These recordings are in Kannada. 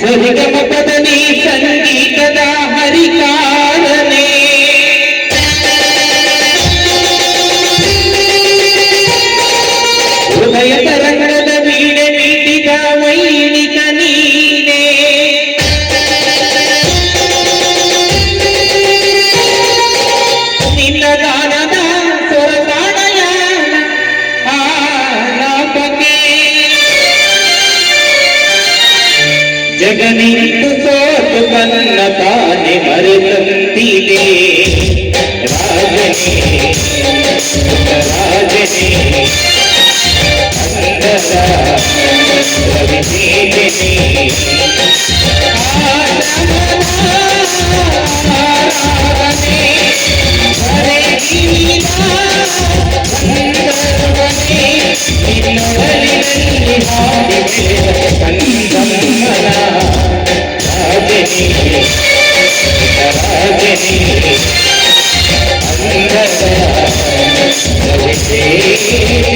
ಸರಿಗಮ ಪದನಿ ಸಂಗೀತದ ಹರಿಕಾರನೆ ಹೃದಯ ತರಂಗದ ವೀಣೆ ಮೀಟಿದ ವೈಣಿಕ ನೀನೆ ನಿನ್ನ ಗಾನದ ಸ್ವರಗಾಣಯ ಆಲಾಪಕ್ಕೆ ಜಗನಿಂತು ಸೋತು ಕನ್ನ ತಾನೆ ಮರೆತಂತಿದೆ ರಾಜನೇ ರಾಜನೇ ಅಂದರ ರವಿತೇಜನೇ ಆರಾಧನೆ ಹರೇ ಗಂಧರ್ವನೇ ನಿನ್ನೊಡಲಿನಲ್ಲಿ ಹಾಡಿ ಬೆಳೆದ ಕಂದಮ್ಮನ ರಾಜನೇ ರಾಜನೇ ಅಂದರ ರವಿತೇಜನೇ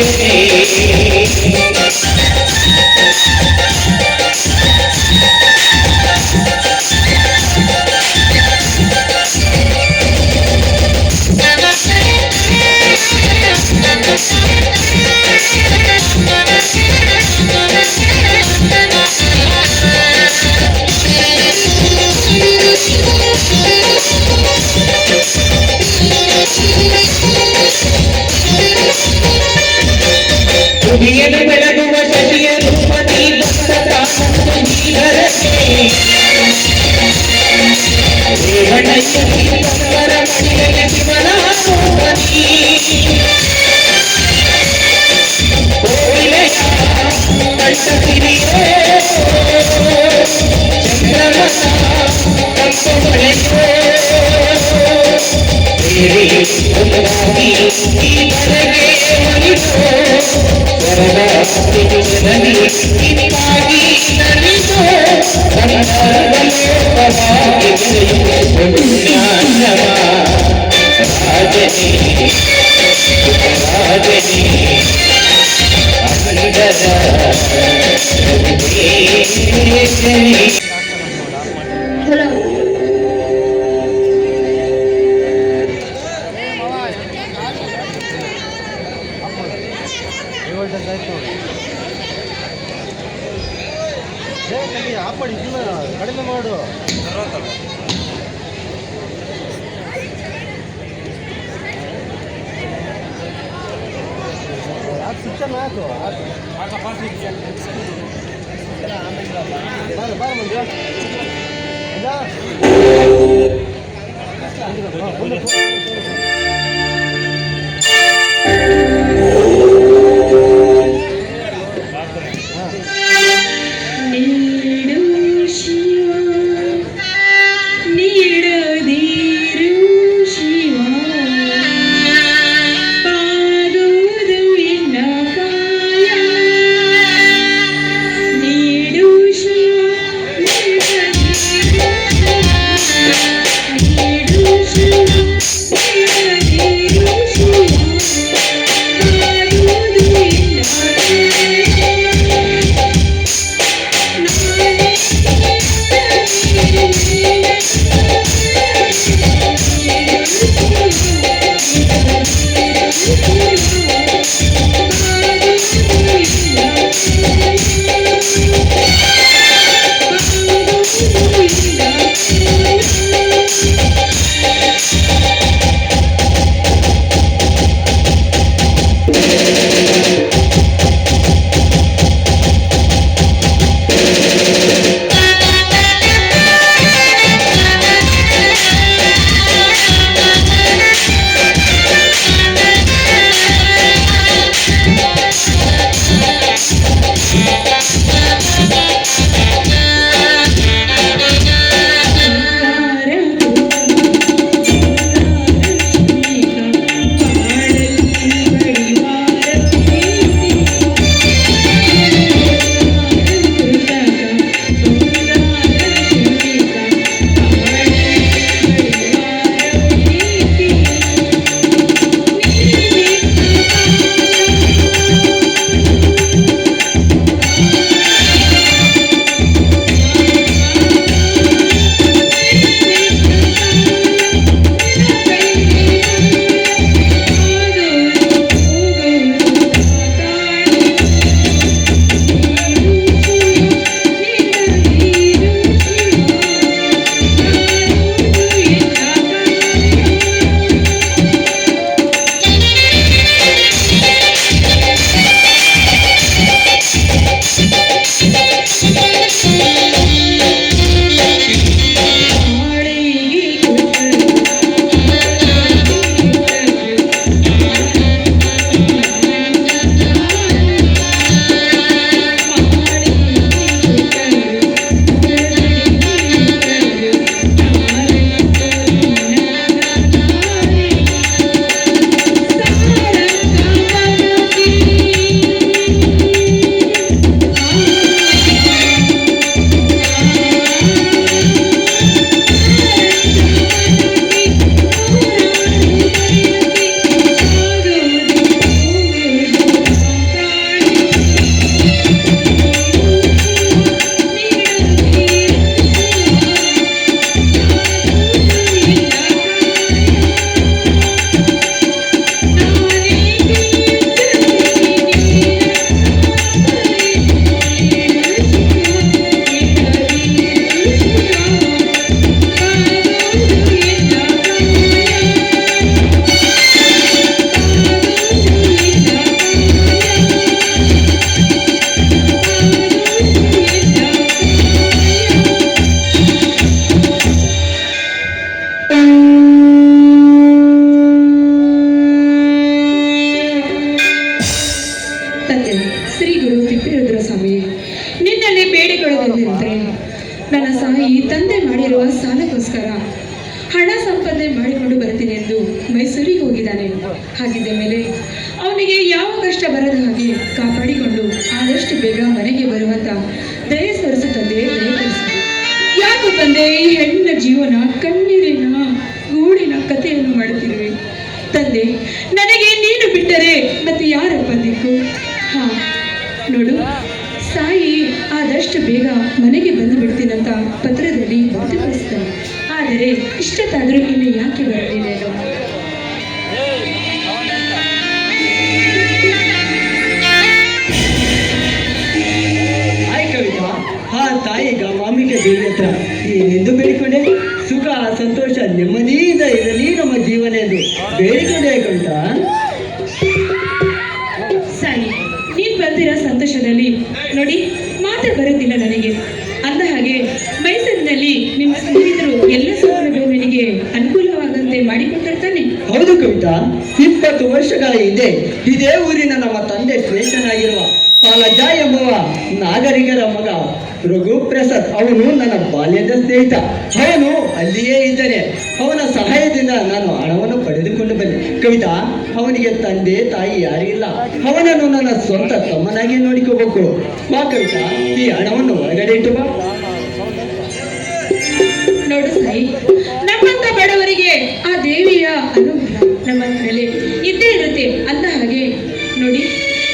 ಹುಲಿಯನು ಬೆಳಗುವ ಶಶಿಯ ರೂಪದಿ ಭಕ್ತ ರೇವಣಯ್ಯರ ಮಡಿಯಲ್ಲಿ ಶಿವನಾಮೋಪದಿ ಕೋವಿಲೆಯ ಕಂಠಸಿರಿಯೋ ಚಂದ್ರಮನ ಕಂಪು ಮಳೆಯೋ ಬೇರೆ ಒಂದಾಗಿ ಈ ಬರಗೆ ಮನಿಸೋ ಸ್ವರದಲ್ಲಿ ನಿನಗಾಗಿ ನಲಿಸೋ ಸಂದರ್ಭವಾಗಿ ಪುಣ್ಯಾಶ್ರಮ ರಾಜನೇ ರಾಜನೇ ಅಂದರ ರವಿತೇಜನೇ ಆಪಡಿ ಕಡಿಮೆ ಮಾಡು ಶಿಕ್ಷಣ ಹಾಕು ಬಾರ ಮಂಜು Thank you. ನನ್ನ ಸಾಯಿ ತಂದೆ ಮಾಡಿರುವ ಸಾಲಕ್ಕೋಸ್ಕರ ಹಣ ಸಂಪಾದನೆ ಮಾಡಿಕೊಂಡು ಬರ್ತೀನಿ ಎಂದು ಮೈಸೂರಿಗೆ ಹೋಗಿದ್ದಾನೆ. ಹಾಗಿದ್ದ ಮೇಲೆ ಅವನಿಗೆ ಯಾವ ಕಷ್ಟ ಬರದ ಹಾಗೆ ಕಾಪಾಡಿಕೊಂಡು ಆದಷ್ಟು ಬೇಗ ಮನೆಗೆ ಬರುವಂತ ದಯ ಸರಿಸು ತಂದೆ, ದಯಕರಿಸು. ಯಾಕೆ ತಂದೆ ಈ ಹೆಣ್ಣಿನ ಜೀವನ ಕಣ್ಣೀರಿನ ಗೂಡಿನ ಕಥೆಯನ್ನು ಮಾಡುತ್ತಿರುವೆ? ತಂದೆ, ನನಗೆ ನೀನು ಬಿಟ್ಟರೆ ಮತ್ತೆ ಯಾರಪ್ಪ ದಿಕ್ಕು? ಹಾ ನೋಡು, ಸಾಯಿ ಆದಷ್ಟು ಬೇಗ ಮನೆಗೆ ಬಂದು ಬಿಡ್ತೀನಂತ ಪತ್ರದಲ್ಲಿ ಬರೆದು ಕಳಿಸ್ತಾನೆ. ಆದರೆ ಇಷ್ಟತ್ತಾದರೂ ಇಲ್ಲಿ ಯಾಕೆ ಬರಲಿಲ್ಲ? ಹಾಯ್ ಕವಿತಾ, ಹಾ ತಾಯಿಗ ಮಾಮಿಗೆ ದೇವಿ ಹತ್ರ ಏನೆಂದು ಬೇಡಿಕೊಂಡೆ? ಸುಖ, ಸಂತೋಷ, ನೆಮ್ಮದಿಯಿಂದ ಇರಲಿ ನಮ್ಮ ಜೀವನ ಎಂದು ಬೇಡಿಕೊಂಡೆ ಕವಿತಾ. ಸಾಯಿ, ನೀನ್ ಬರ್ತಿರೋ ಸಂತೋಷದಲ್ಲಿ ನೋಡಿ ಮಾತ್ರ ಬರೋದಿಲ್ಲ ನನಗೆ. ಅಂದ ಹಾಗೆ ಮೈಸೂರಿನಲ್ಲಿ ನಿಮ್ಮ ಸ್ನೇಹಿತರು ಎಲ್ಲ ಸೌಲಭ್ಯ ನನಗೆ ಅನುಕೂಲವಾದಂತೆ ಮಾಡಿಕೊಟ್ಟಿರ್ತಾನೆ. ಹೌದು ಕವಿತಾ, 20 ವರ್ಷಗಳ ಹಿಂದೆ ಇದೇ ಊರಿನ ನಮ್ಮ ತಂದೆ ಶ್ರೇಷ್ಠನಾಗಿರುವ ಪಾಲಜ ಎಂಬುವ ನಾಗರಿಕರ ಮಗ ರಘು ಪ್ರಸಾದ್, ಅವನು ನನ್ನ ಬಾಲ್ಯದ ಸ್ನೇಹಿತ. ಅವನು ಅಲ್ಲಿಯೇ ಇದ್ದಾನೆ. ಅವನ ಸಹಾಯದಿಂದ ನಾನು ಹಣವನ್ನು ಪಡೆದುಕೊಂಡು ಬಂದೆ ಕವಿತಾ. ಅವನಿಗೆ ತಂದೆ ತಾಯಿ ಯಾರಿಲ್ಲ. ಅವನನ್ನು ನನ್ನ ಸ್ವಂತ ತಮ್ಮನಾಗಿ ನೋಡಿಕೋಬೇಕು. ಬಾ ಕವಿತಾ, ಈ ಹಣವನ್ನು ಹೊರಗಡೆ ಇಟ್ಟು ಬಾ. ನೋಡು ಸಾಯಿ, ನಮ್ಮಂತ ಬಡವರಿಗೆ ಆ ದೇವಿಯ ಅನುಗ್ರಹ ನಮ್ಮ ಮೇಲೆ ಇದ್ದೇ ಇರುತ್ತೆ. ಅಂದ ಹಾಗೆ ನೋಡಿ,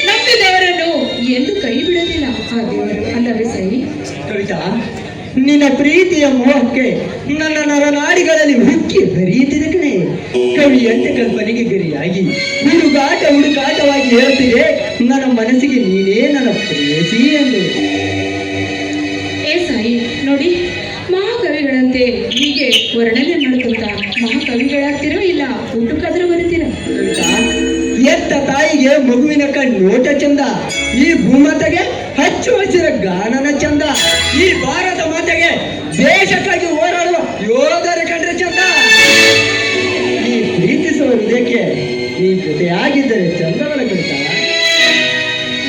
ನಂಬಿದವರನ್ನು ಎಂದು ಕೈ ಬಿಡೋದಿಲ್ಲ ಆ ದೇವರು, ಅಲ್ಲವೇ ಸಾಯಿ? ಕವಿತಾ, ನಿನ್ನ ಪ್ರೀತಿಯ ಮೋಹಕ್ಕೆ ನನ್ನ ನರನಾಡಿಗಳಲ್ಲಿ ಹುಕ್ಕಿ ಹರಿಯುತ್ತಿದೆ ಕಣೆ. ಕವಿಯಂತೆ ಕಲ್ಪನೆಗೆ ಗರಿಯಾಗಿ ಹುಡುಕಾಟವಾಗಿ ಹೇಳ್ತಿದೆ ನನ್ನ ಮನಸ್ಸಿಗೆ ನೀನೇ ನನ್ನ ಪ್ರೇಯಸಿ ಎಂದು. ಏ ಸಾಯಿ, ನೋಡಿ, ಮಹಾಕವಿಗಳಂತೆ ಹೀಗೆ ವರ್ಣನೆ ಮಾಡ್ಕೊಂತ ಮಹಾಕವಿಗಳಾಗ್ತಿರೋ ಇಲ್ಲ ಊಟಕ್ಕಾದ್ರೂ ಬರುತ್ತೀರ? ಕವಿತಾ, ಎತ್ತ ತಾಯಿಗೆ ಮಗುವಿನ ನೋಟ ಚಂದ, ಈ ಭೂಮಾತೆಗೆ ಹಚ್ಚು ಹಸಿರ ಗಾನನ ಚಂದ, ಈ ಭಾರತ ಮಾತೆಗೆ ದೇಶಕ್ಕಾಗಿ ಹೋರಾಡುವ ಯೋಧರ ಕಂಡ್ರೆ ಚಂದ. ಈ ಪ್ರೀತಿಸುವ ಇದಕ್ಕೆ ಈ ಜೊತೆಯಾಗಿದ್ದರೆ ಚಂದವರ ಕವಿತಾ.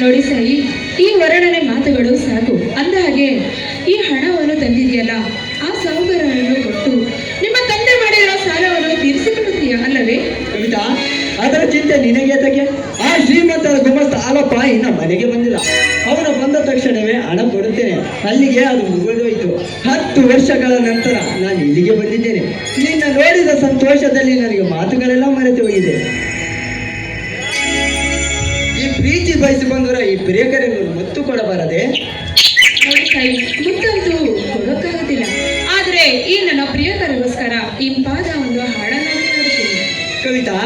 ನೋಡಿ ಸಾಯಿ, ಈ ವರ್ಣನೆ ಮಾತುಗಳು ಸಾಕು. ಅಂದ ಹಾಗೆ ಈ ಹಣವನ್ನು ತಂದಿದೆಯಲ್ಲ, ಆ ಸಾಹುಕಾರರನ್ನು ಕೊಟ್ಟು ನಿಮ್ಮ ತಂದೆ ಮಾಡಿರೋ ಸಾಲವನ್ನು ತೀರಿಸಿಕೊಳ್ಳುತ್ತೀಯ ಅಲ್ಲವೇ? ಕವಿತಾ, ಅದರ ಚಿಂತೆ ನಿನಗೆ ತಗೆ. ಆ ಶ್ರೀಮಂತರ ಗುಮಸ್ತ ಆಲಪ್ಪ ಇನ್ನ ಮನೆಗೆ ಬಂದಿಲ್ಲ. ಅವನು ಬಂದ ತಕ್ಷಣವೇ ಹಣ ಕೊಡುತ್ತೇನೆ. ಅಲ್ಲಿಗೆ ಅದು ಮುಗಿದೋಯ್ತು. 10 ವರ್ಷಗಳ ನಂತರ ನಾನು ಇಲ್ಲಿಗೆ ಬಂದಿದ್ದೇನೆ. ನಿನ್ನ ನೋಡಿದ ಸಂತೋಷದಲ್ಲಿ ನನಗೆ ಮಾತುಗಳೆಲ್ಲ ಮರೆತು ಹೋಗಿದೆ. ಈ ಪ್ರೀತಿ ಬಯಸಿ ಬಂದವರ ಈ ಪ್ರಿಯಕರನ್ನು ಮುತ್ತು ಕೊಡಬಾರದೆ? ನೋಡಿ ಸಾಯಿ, ಮುತ್ತಂತೂ ಕೊಡೋಕ್ಕಾಗುತ್ತಿಲ್ಲ. ಆದ್ರೆ ಈ ನನ್ನ ಪ್ರಿಯಕರಿಗೋಸ್ಕರ ಇಂಪಾದ ಒಂದು ಹಾಡನ್ನು ನೋಡುತ್ತೇನೆ. ಕವಿತಾ,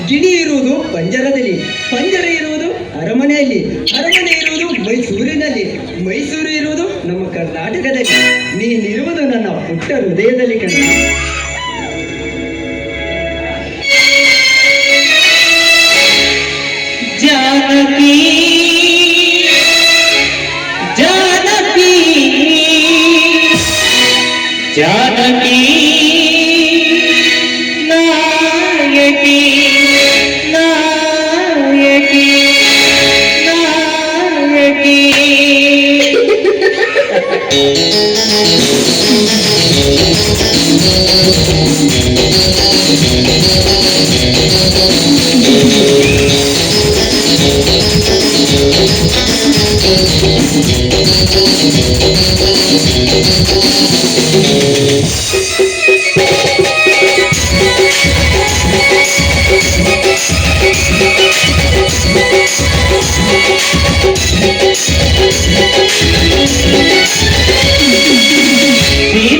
ಗಿಣಿ ಇರುವುದು ಪಂಜರದಲ್ಲಿ, ಪಂಜರ ಇರುವುದು ಅರಮನೆಯಲ್ಲಿ, ಅರಮನೆ ಇರುವುದು ಮೈಸೂರಿನಲ್ಲಿ, ಮೈಸೂರು ಇರುವುದು ನಮ್ಮ ಕರ್ನಾಟಕದಲ್ಲಿ, ನೀನಿರುವುದು ನನ್ನ ಪುಟ್ಟ ಹೃದಯದಲ್ಲಿ ಕಣ. ಜಾನಕಿ ಜಾನಕಿ ಜಾನಕಿ ನಾಯಕಿ ನಾಯಕಿ ನಾಯಕಿ.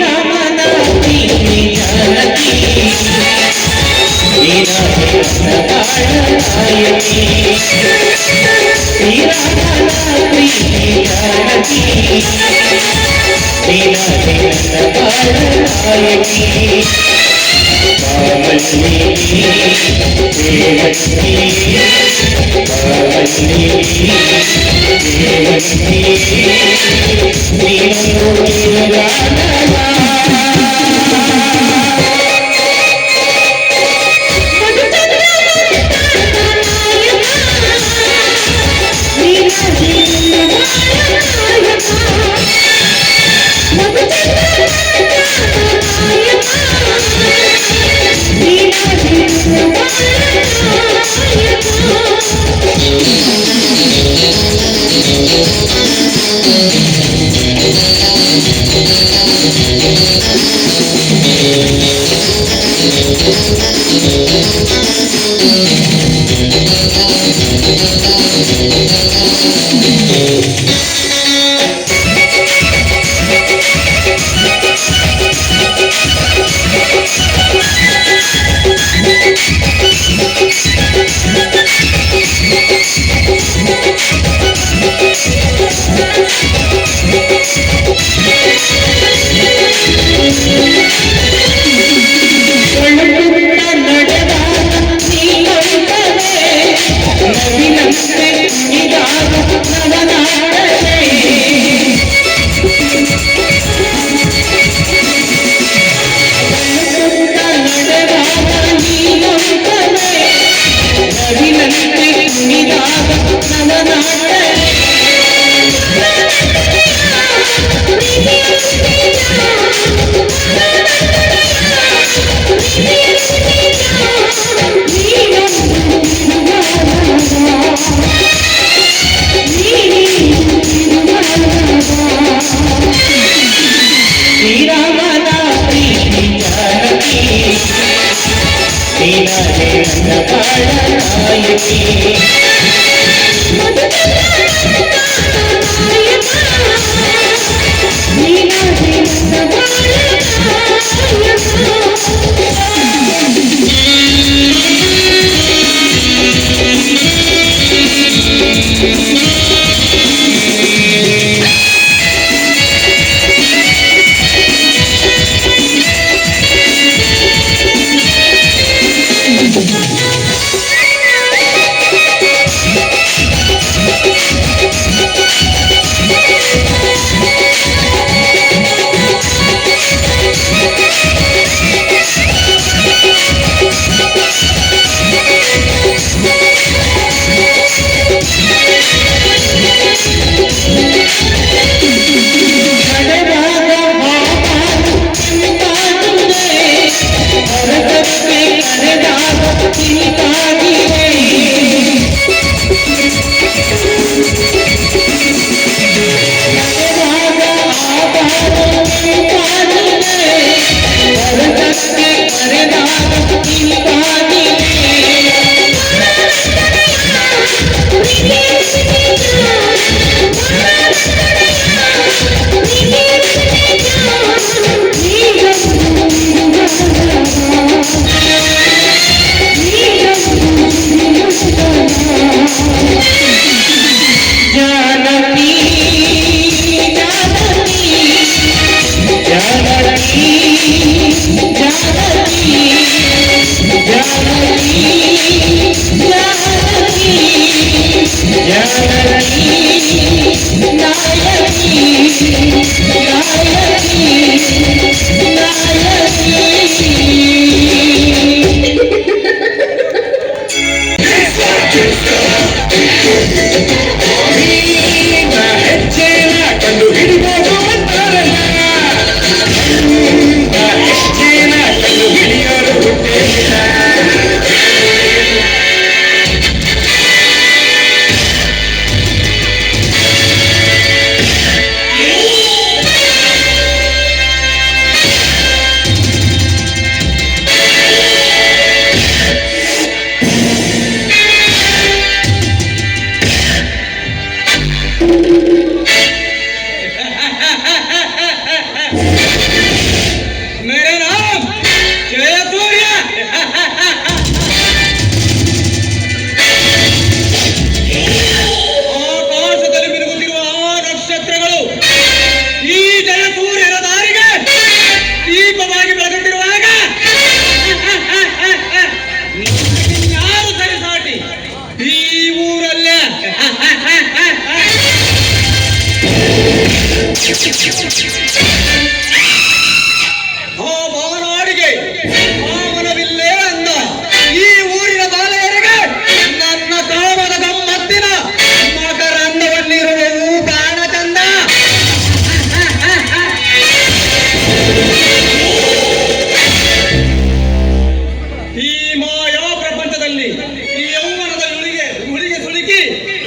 ಶ್ರೀರಾಮನ ಪ್ರೀತಿ ಜಾನಕಿ, ಶ್ರೀರಾಮನ ಪ್ರೀತಿ ಜಾನಕಿ, Thank you. ಶ್ರೀರಾಮನ ಪ್ರೀತಿ ಜಾನಕಿ ನೀನಾದೆ ನನ್ನ ಬಾಳ ನಾಯಕಿ ನೀನಾದೆ ನನ್ನ ಬಾಳ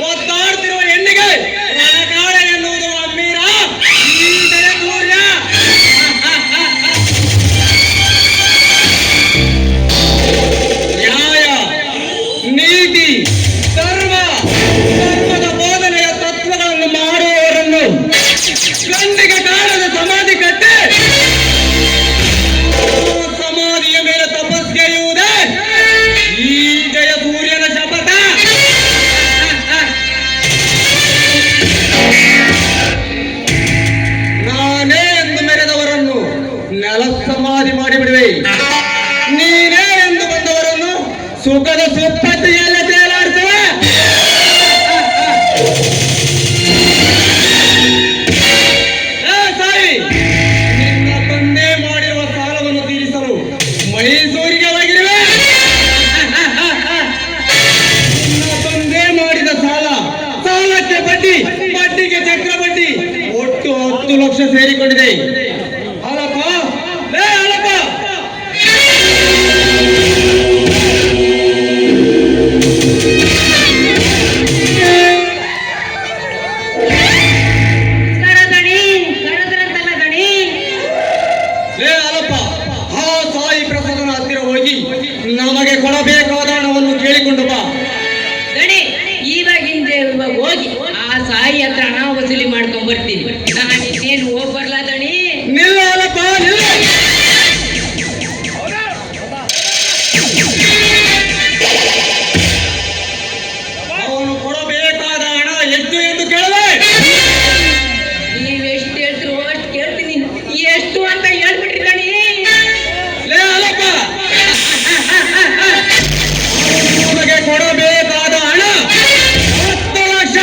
ಒದ್ದಾಡ್ತಿರುವ ಹೆಣ್ಣಿಗೆ ರಣಗಾಳ ಎನ್ನುವುದು ಅಮ್ಮೀರ ಈ ಮಾಡಿಬಿಡುವೆ. ನೀನೇ ಎಂದು ಬಂದವರನ್ನು ಸುಖದ ಸುಪ್ಪತ್ತಿಗೆಲ್ಲ ತೇಲಾಡ್ತವೆ. ಸಾಯಿ, ನಿನ್ನ ತಂದೆ ಮಾಡಿರುವ ಸಾಲವನ್ನು ತೀರಿಸಲು ಮೈಸೂರಿಗೆ ಹೋಗಿರುವೆ. ನಿನ್ನ ತಂದೆ ಮಾಡಿದ ಸಾಲಕ್ಕೆ ಬಡ್ಡಿ, ಬಡ್ಡಿಗೆ ಚಕ್ರಬಡ್ಡಿ ಒಟ್ಟು 10 ಲಕ್ಷ ಸೇರಿಕೊಂಡಿದೆ. ಅಲ್ಲಪ್ಪ, ಅಲ್ಲಪ್ಪ. ನಮಗೆ ಕೊಡಬೇಕಾದ ಹಣವನ್ನು ಕೇಳಿಕೊಂಡು ಬಾ. ಇವಾಗ ಹೋಗಿ ಆ ಸಾಯಿ ಹತ್ರ ಹಣ ವಸೂಲಿ ಮಾಡ್ಕೊಂಡ್ ಬರ್ತೀನಿ. ನಾನು ಇನ್ನೇನು ಹೋಗ್ ಬರ್ಲಾ ದಣಿ? ನಿಲ್ಲ ಅಲ್ಲಪ್ಪ, ನಿಲ್ಲ. ಅವನು ಕೊಡಬೇಕಾದ ಹಣ ಎಷ್ಟು ಎಂದು ಕೇಳವೆ. ನೀವೆಷ್ಟು ಹೇಳ್ತೀರೋ ಅಷ್ಟು ಕೇಳ್ತೀನಿ. ಎಷ್ಟು ಅಂತ ಹೇಳ್ಬಿಟ್ರಿ ದಣಿ. ನಮಗೆ ಕೊಡಬೇಕಾದ ಹಣ 10 ಲಕ್ಷ.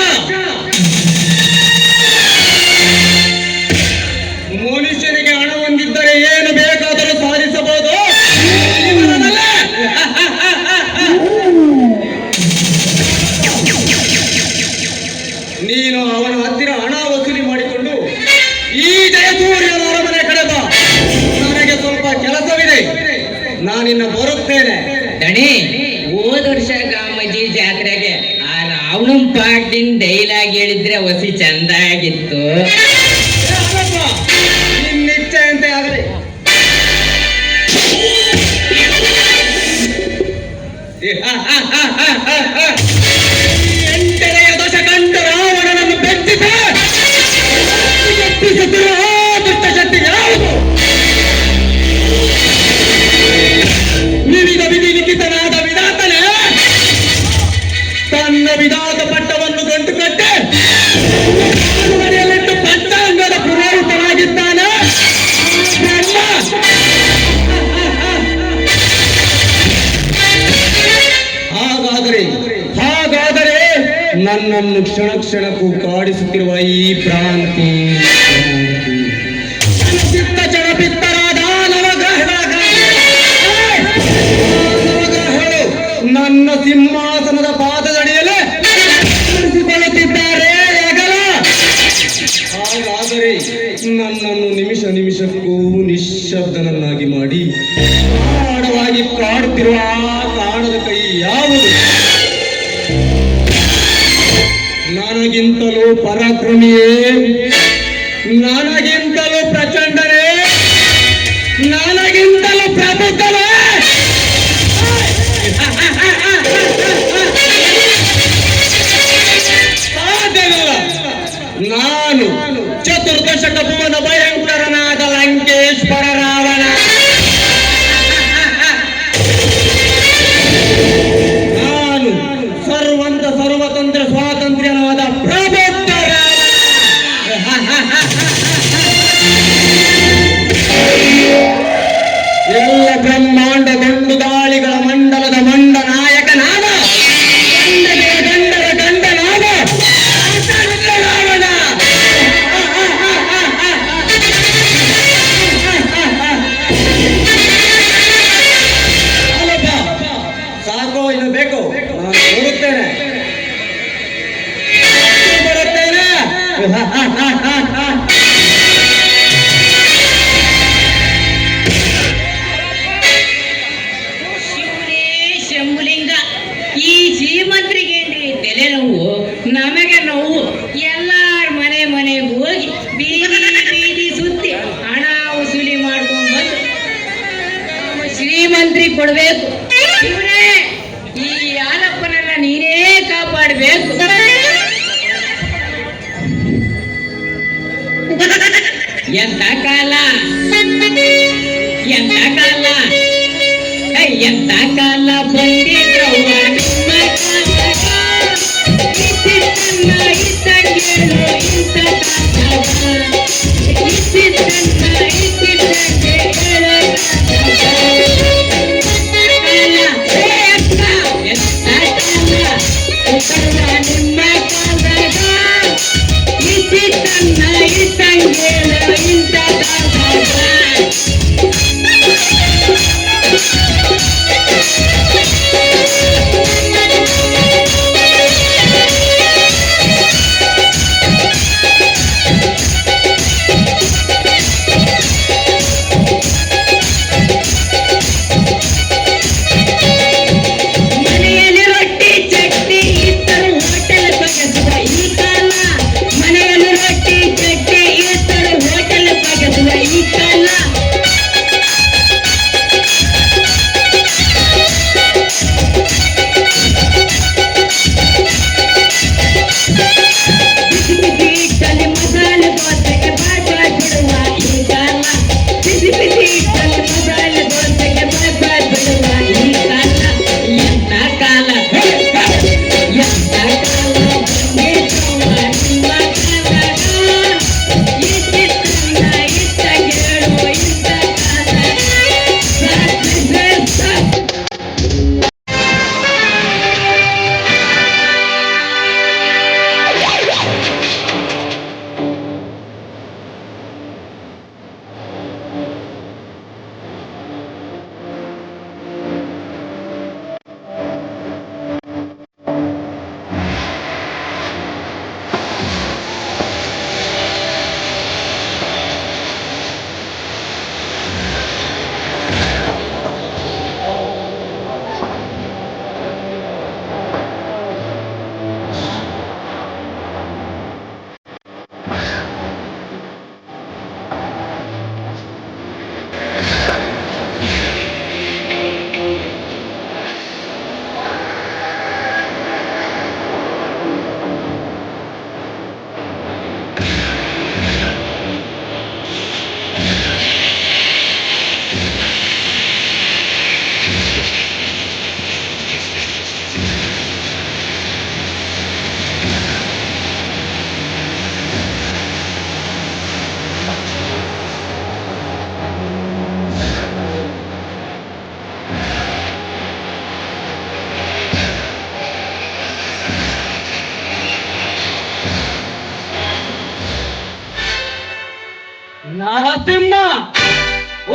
ಮನುಷ್ಯನಿಗೆ ಹಣ ಹೊಂದಿದ್ದರೆ ಏನು ಬೇಕಾದರೂ ಸಾಧಿಸಬಹುದು. ನೀನು ಅವನ ಹತ್ತಿರ ಹಣ ವಸೂಲಿ ಮಾಡಿಕೊಂಡು ಈ ಜಯಸೂರ್ಯನ ಅರಮನೆ ಕಡೆ ಬಾ. ನನಗೆ ಸ್ವಲ್ಪ ಕೆಲಸವಿದೆ, ನಾನಿನ್ನ ಬರುತ್ತೇನೆ. ದಣಿ, ಹೋದ ವರ್ಷ ಗಾಮಜಿ ಜಾತ್ರೆಗೆ ಆ ರಾವಣಂ ಪಾಟಿನ ಡೈಲಾಗ್ ಹೇಳಿದ್ರೆ ಹೊಸಿ ಚಂದ ಆಗಿತ್ತು. ನಿಶ್ಚಯಂತೆ ಆಗಲಿ. ಎಂಟನೆಯ ದಶಕಂಡ ರಾವಣನನ್ನು ಬೆಚ್ಚಿಸುತ್ತಿರುವ ದುಷ್ಟಶಕ್ತಿ ಯಾವುದು? ವಿವಿಧ ವಿಧಿ ಲಿಖಿತನಾದ ವಿಧಾತನೇ ತನ್ನ ವಿಧಾತ ಪಟ್ಟವನ್ನು ಗಂಟು ಕಟ್ಟೆ ಮನೆಯಲ್ಲಿಟ್ಟು ಪಂಚಾಂಗದ ಪುರೋಹಿತನಾಗಿದ್ದಾನೆ. ಹಾಗಾದರೆ ನನ್ನನ್ನು ಕ್ಷಣ ಕ್ಷಣಕ್ಕೂ ಕಾಡಿಸುತ್ತಿರುವ ಈ ಭ್ರಾಂತಿ ಚಿತ್ತ ಚಣಪಿತ್ತರಾದ ನವಗ್ರಹಗಳು ನನ್ನ ಸಿಂಹಾಸನದ ಪಾದದಡಿಯಲ್ಲೇ ನಡೆಸಿಕೊಳ್ಳುತ್ತಿದ್ದಾರೆ. ಹಾಗಾದರೆ ನನ್ನನ್ನು ನಿಮಿಷ ನಿಮಿಷಕ್ಕೂ ನಿಶ್ಶಬ್ದನನ್ನಾಗಿ ಮಾಡಿ ಆಡವಾಗಿ ಕಾಡುತ್ತಿರುವ ಆ ಕಾಣದ ಕೈ ಯಾವುದು? ನನಗಿಂತಲೂ ಪರಾಕ್ರಮಿಯೇ, ನನಗಿಂತಲೂ ಪ್ರಚಂಡರೇ, ನನಗಿಂತಲೂ ಪ್ರಬುದ್ಧವೇ? ಸಾಧ್ಯವಿಲ್ಲ. ನಾನು ಚತುರ್ದಶಕ ಭುವನ ಭಯಂಕರನಾದ ಲಂಕೇಶ್ವರ ರಾವಣ. ನಾನು ಸರ್ವಂತ ಸರ್ವತಂತ್ರ ಸ್ವಾತಂತ್ರ್ಯನಾದ ಪ್ರಬುದ್ಧ ಎಲ್ಲ ಬ್ರಹ್ಮಾಂಡ ಗಂಡು ಗಾಳಿಗಳ ಮಂಡಲದ ಮಂಡ ನಾಯಕನಾದ ಗಂಡರ ಗಂಡನಾದ ರಾವಣ. ಸಾಕೋ ಇನ್ನು ಬೇಕು? ನಾನು ಹೋಗುತ್ತೇನೆ, ಬರುತ್ತೇನೆ. ಶಿವನೇ ಶಂಭುಲಿಂಗ, ಈ ಶ್ರೀಮಂತರಿಗೇನ್ರಿ ತಲೆ ನೋವು, ನಮಗೆ ನೋವು. ಎಲ್ಲಾರ ಮನೆಗೆ ಹೋಗಿ ಬೀದಿ ಸುತ್ತಿ ಹಣ ವಸೂಲಿ ಮಾಡ್ಕೊಂಡ್ ಬಂದು ಶ್ರೀಮಂತರಿಗೆ ಕೊಡ್ಬೇಕು. ಶಿವನೇ, ಈ ಯಾರಪ್ಪನೆಲ್ಲ ನೀನೇ ಕಾಪಾಡಬೇಕು. ಎಂತ ಕಾಲ, ಎಂತ ಕಾಲ, ಎಂತ ಕಾಲ ಬಂದಿದ್ರವ್ವ ನಿಮ್ಮ ಕಾಲದಾಗ. ಇದ್ದಿದ್ದನ್ನ ಇದ್ದಂಗೇಳು ಇಂಥ ಕಾಲದಾಗ. ಇದ್ದಿದ್ದನ್ನ ಇದ್ದಿದ್ದಂಗೆ ಹೇಳೋ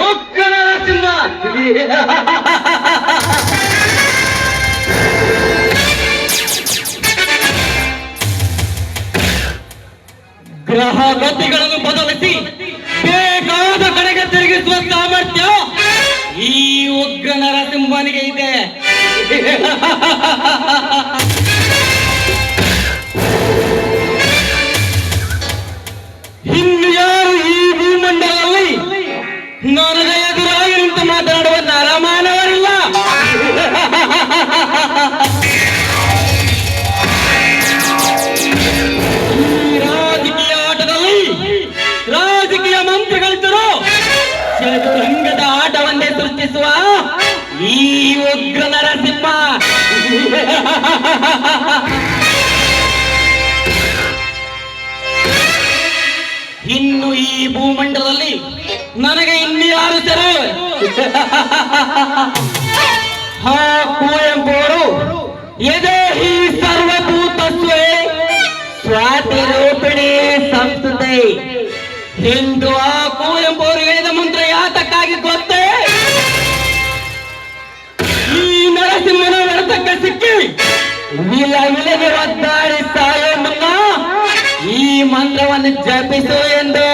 ಒಕ್ಕನ ಸಿಂಹ ಗ್ರಹ ಗತಿಗಳನ್ನು ಬದಲಿಸಿ ಬೇಕಾದ ಕಡೆಗೆ ತಿರುಗಿಸುವ ಸಾಮರ್ಥ್ಯ ಈ ಉಗ್ರ ನರಸಿಂಹನಿಗೆ ಇದೆ. ಇನ್ನು ಯಾರು ಈ ಭೂಮಂಡಲದಲ್ಲಿ ನನಗೆ ಎದುರಾಗಿ ನಿಂತು ಮಾತನಾಡುವ ನರಮಾನವರಿಲ್ಲ. ಈ ರಾಜಕೀಯ ಆಟದಲ್ಲಿ ರಾಜಕೀಯ ಮಂತ್ರಗಳಿದ್ದರು ಚದುರಂಗದ ಆಟವನ್ನೇ ಸೃಷ್ಟಿಸುವ ಈ ಉಗ್ರ ನರಸಿಂಹ ಇನ್ನು ಈ ಭೂಮಂಡಲದಲ್ಲಿ ನನಗೆ ಇನ್ಯಾರು ಸರಿ ಹಾ ಕುವೆಂಪು ಅವರು ಎದೆ ಈ ಸರ್ವಭೂತಸ್ವೇ ಸ್ವಾತಿ ರೂಪಿಣಿ ಸಂಸ್ಕೃತಿ ಎಂದು ಆ ಕುವೆಂಪು ಅವರು ಹೇಳಿದ ಮಂತ್ರ ಯಾತಕ್ಕಾಗಿ ಗೊತ್ತೇ? ಈ ನರಸಿಂಹನ ಹೊಡೆತಕ್ಕೆ ಸಿಕ್ಕಿ ವಿಲವಿಲಗೆ ಒದ್ದಾಡಿ ಸಾಯೋ ಮುನ್ನ ಈ ಮಂತ್ರವನ್ನು ಜಪಿಸು ಎಂದು.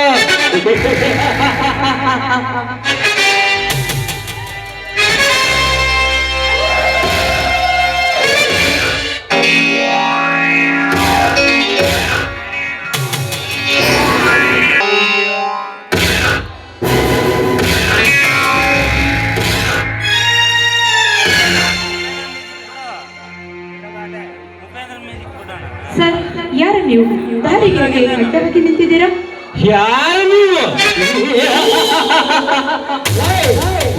ಸರ್, ಯಾರ ನೀವು ದಾರಿಗೆ ಅಡ್ಡವಾಗಿ ನಿಂತಿದ್ದೀರಾ? ಯಾರು ನೀವು?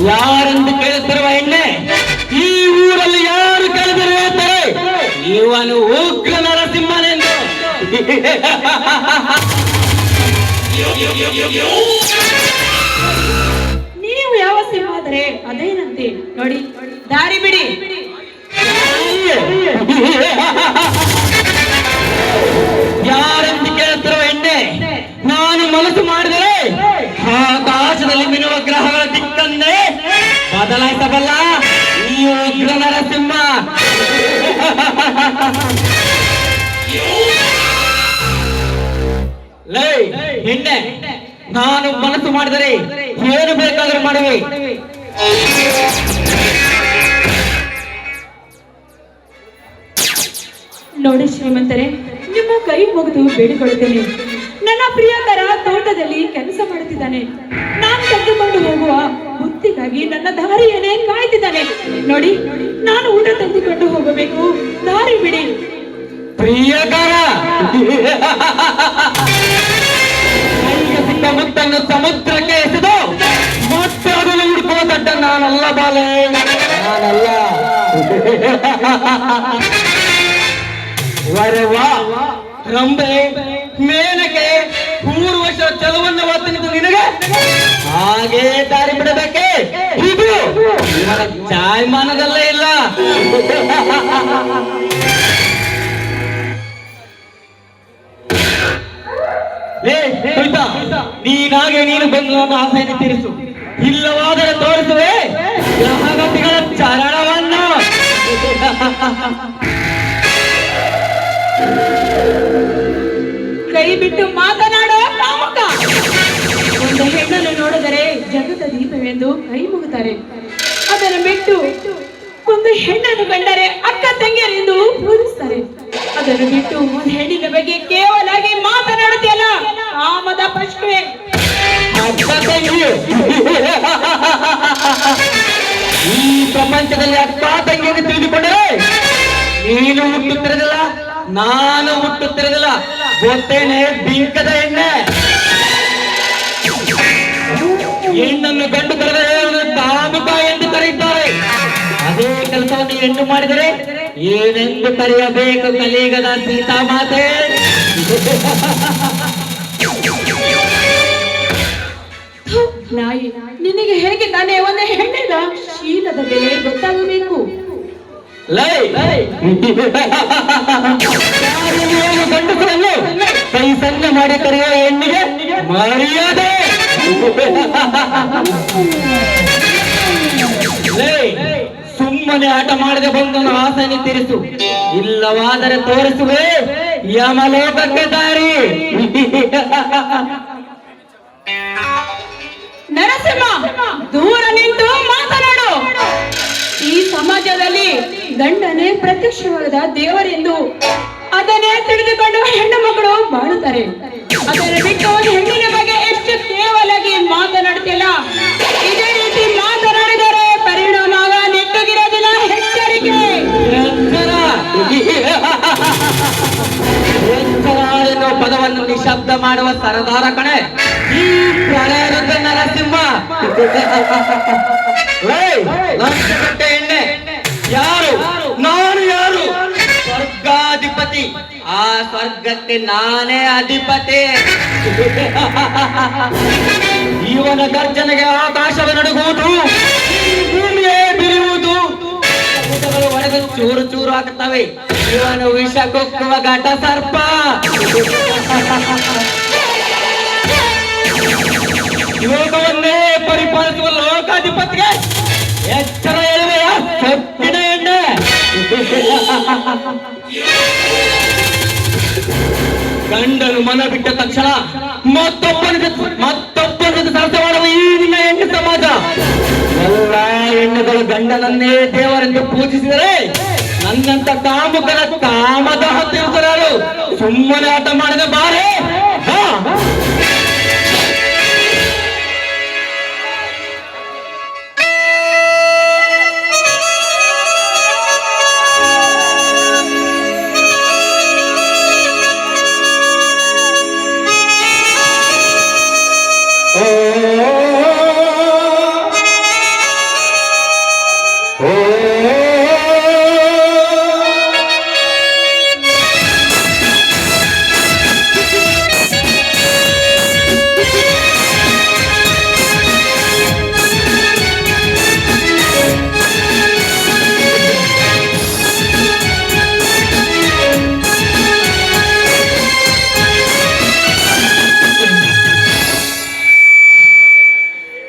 ಯಾರೆಂದು ಕೇಳುತ್ತಿರುವ ಎಣ್ಣೆ ಈ ಊರಲ್ಲಿ ಯಾರು ಕೇಳಿದರೆ ಹೇಳ್ತಾರೆ ಇವನು ಉಗ್ರ ನರಸಿಂಹನೆಂದು. ನೀವು ಯಾವ ಸಿಂಹ ಆದರೆ ಅದೇನಂತೆ ನೋಡಿ, ದಾರಿ ಬಿಡಿ. ಯಾರೆಂದು ಕೇಳುತ್ತಿರುವ ಎಣ್ಣೆ ನಾನು ಮನಸ್ಸು ಮಾಡಿದರೆ ಆಕಾಶದಲ್ಲಿ ಮಿನುವ ಗ್ರಹಗಳ ದಿಕ್ಕನ್ನೇ ಬದಲಾಯಿಸಬಲ್ಲ ಈ ಉಗ್ರ ನರಸಿಂಹ. ಲೇ ಎಣ್ಣೆ, ನಾನು ಮನಸ್ಸು ಮಾಡಿದರೆ ಏನು ಬೇಕಾದರೂ ಮಾಡುವೆ. ನೋಡಿ ಶ್ರೀಮಂತರೇ, ನಿಮ್ಮ ಕೈ ಮುಗಿದು ಬೇಡಿಕೊಳ್ಳುತ್ತೇನೆ. ನನ್ನ ಪ್ರಿಯಕರ ತೋಟದಲ್ಲಿ ಕೆಲಸ ಮಾಡುತ್ತಿದ್ದಾನೆ. ನಾನು ತೆಗೆದುಕೊಂಡು ಹೋಗುವ ಬುತ್ತಿಗಾಗಿ ನನ್ನ ದಾರಿಯನ್ನೇ ಕಾಯ್ತಿದ್ದಾನೆ. ನೋಡಿ, ನಾನು ಊಟ ತೆಗೆದುಕೊಂಡು ಹೋಗಬೇಕು, ದಾರಿ ಬಿಡಿ. ಪ್ರಿಯಕರ ಕೈಗೆ ಸಿಕ್ಕ ಮುತ್ತನ್ನು ಸಮುದ್ರಕ್ಕೆ ಎಸೆದು ಮತ್ತೆ ಅದನ್ನು ಹುಡುಕುವ ದಡ್ಡ ನಾನಲ್ಲ ಬಾಲೆ, ನಾನಲ್ಲ. ವರವಾ ರಂಬೆ ಮೇನಕೆ ಪೂರ್ವಶ ಚಲವನ್ನು ಒತ್ತನಿದ್ದು ನಿನಗೆ ಹಾಗೆ ದಾರಿ ಬಿಡಬೇಕೆ? ಇದು ಇವನ ಜಾಯಮಾನದಲ್ಲೇ ಇಲ್ಲ. ನೀನಾಗೆ ನೀನು ಬಂದು ನನ್ನ ಆಸೆಯನ್ನು ತೀರಿಸು, ಇಲ್ಲವಾದರೆ ತೋರಿಸುವೆ ಗ್ರಹಗತಿಗಳ ಚರಣವನ್ನು. ಕೈ ಬಿಟ್ಟು ಮಾತನಾಡೋ ಕಾಮುಕ. ಒಂದು ಹೆಣ್ಣನ್ನು ನೋಡಿದರೆ ಜಗದ ದೀಪವೆಂದು ಕೈ ಮುಗುತ್ತಾರೆ. ಅದನ್ನು ಬಿಟ್ಟು ಒಂದು ಹೆಣ್ಣನ್ನು ಕಂಡರೆ ಅಕ್ಕ ತಂಗಿಯರೆಂದು ಪೂಜಿಸ್ತಾರೆ. ಅದನ್ನು ಬಿಟ್ಟು ಒಂದು ಹೆಣ್ಣಿನ ಬಗ್ಗೆ ಕೇವಲಾಗಿ ಮಾತನಾಡುತ್ತೆಯಲ್ಲ, ಕಾಮದ ಪಶುವೆ. ಈ ಪ್ರಪಂಚದಲ್ಲಿ ಅಕ್ಕ ತಂಗಿಯನ್ನು ತಿಳಿದುಕೊಂಡರೆ ನೀನು ಹುಟ್ಟುತ್ತಿರಲಿಲ್ಲ, ನಾನು ಹುಟ್ಟುತ್ತಿರಲಿಲ್ಲ. ಗೊತ್ತೇನೆ ಬಿಂಕದ ಎಣ್ಣೆ. ಹೆಣ್ಣನ್ನು ಗಂಡು ಕರೆದರೆ ಕಾಮುಕ ಎಂದು ಕರೆಯುತ್ತಾರೆ. ಅದೇ ಕೆಲಸವನ್ನು ಹೆಣ್ಣು ಮಾಡಿದರೆ ಏನೆಂದು ಕರೆಯಬೇಕು ಕಲಿಯುಗದ ಸೀತಾ ಮಾತೆ? ನಾಯಿ, ನಿನಗೆ ಹೇಗೆ ತಾನೇ ಒಂದು ಹೆಣ್ಣಿನ ಶೀಲದ ಬೆಲೆ ಗೊತ್ತಾಗಬೇಕು. ಗಂಡಸರನ್ನು ಕೈ ಸಣ್ಣ ಮಾಡಿ ಕರೆಯುವ ಹೆಣ್ಣಿಗೆ ಮರ್ಯಾದೆ ಸುಮ್ಮನೆ ಆಟ ಮಾಡದೆ ಬಂದು ನನ್ನ ಆಸೆಯನ್ನು ತೀರಿಸು, ಇಲ್ಲವಾದರೆ ತೋರಿಸುವೆ ಯಮಲೋಕಕ್ಕೆ ದಾರಿ. ನರಸಿಂಹ, ದೂರ ನಿಂತು ಮಾತನಾಡು. ಈ ಸಮಾಜದಲ್ಲಿ ಗಂಡನೇ ಪ್ರತ್ಯಕ್ಷವಾದ ದೇವರೆಂದು ಅದನ್ನೇ ತಿಳಿದುಕೊಂಡು ಹೆಣ್ಣು ಮಕ್ಕಳು ಬಾಳುತ್ತಾರೆ. ಅದನ್ನು ಬಿಟ್ಟು ಹೆಣ್ಣಿನ ಬಗ್ಗೆ ಎಷ್ಟು ಕೇವಲಾಗಿ ಮಾತನಾಡ್ತಿಲ್ಲ. ಇದೇ ರೀತಿ ಮಾತನಾಡಿದರೆ ಪರಿಣಾಮ ನೆಟ್ಟಗಿರೋದಿಲ್ಲ. ಎಚ್ಚರಿಕೆ. ಎಚ್ಚರ ಎನ್ನೋ ಪದವನ್ನು ನಿಶಬ್ದ ಮಾಡುವ ಸರದಾರ ಕಣೆ ಈ ಪ್ರಳಯದ ನರಸಿಂಹ. ಎಣ್ಣೆ ಯಾರು? ನಾನು ಯಾರು? ಸ್ವರ್ಗಾಧಿಪತಿ. ಆ ಸ್ವರ್ಗಕ್ಕೆ ನಾನೇ ಅಧಿಪತಿ. ಇವನ ಗರ್ಜನೆಗೆ ಆಕಾಶವೇ ನಡುಗುವುದು, ಭೂಮಿಯೇ ಬಿರಿಯುವುದು, ಸಮುದ್ರಗಳು ಒಡೆದು ಚೂರು ಚೂರು ಹಾಕುತ್ತವೆ. ಇವನು ವಿಷ ಕೊಕ್ಕುವ ಘಟ ಸರ್ಪ. ಲೋಕವನ್ನೇ ಪರಿಪಾಲಿಸುವ ಲೋಕಾಧಿಪತಿಗೆ ಎಚ್ಚರ ಹೇಳುವೆಯ ಸೊಪ್ಪಿನ ಎಣ್ಣೆ. ಗಂಡನು ಮನ ಬಿಟ್ಟ ತಕ್ಷಣ ಮತ್ತೊಬ್ಬನ ಜೊತೆ ಸರಸ ಮಾಡುವ ಈ ದಿನ ಹೆಣ್ಣು ಸಮಾಜ. ಎಲ್ಲ ಹೆಣ್ಣುಗಳು ಗಂಡನನ್ನೇ ದೇವರೆಂದು ಪೂಜಿಸಿದರೆ ನನ್ನಂತ ಕಾಮುಕರ ಕಾಮದಾಹ ತೀರಿಸಲು ಸುಮ್ಮನೆ ಆಟ ಮಾಡಿದ ಬಾರೆ.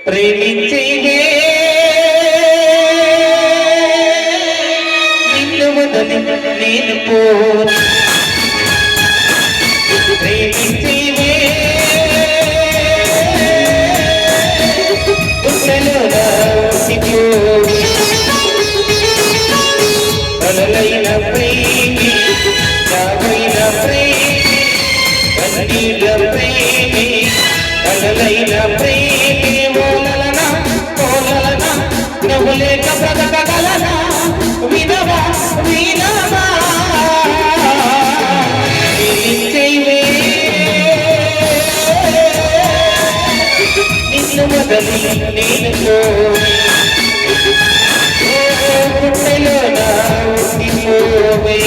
ಪ್ರೇಮಿಂಚೇನೆ ನಿನ್ನ ಮೊದಲು ನೆನಪು. ಪ್ರೇಮಿಂಚೇನೆ ಉತ್ತಲದ ಸಿಗೋ ಅಲಲೈನ ಪ್ರೇಮಿ ಯಾವೈನ ಪ್ರೇಮಿ ಕನ್ನೀಲ ಪ್ರೇಮಿ ಅಲಲೈನ ಪ್ರೇಮಿ. ನವಲೇಕ ಪ್ರದಕ ಕಲನ ವಿನವ ವಿನವ ಪ್ರೇಮಿಂಚೇವೆ ನಿನ್ನ ಮೊದಲು ನೆನಪು. ಪುಟ್ಟಲೋನ ಹುಟ್ಟಿಪೋವೆ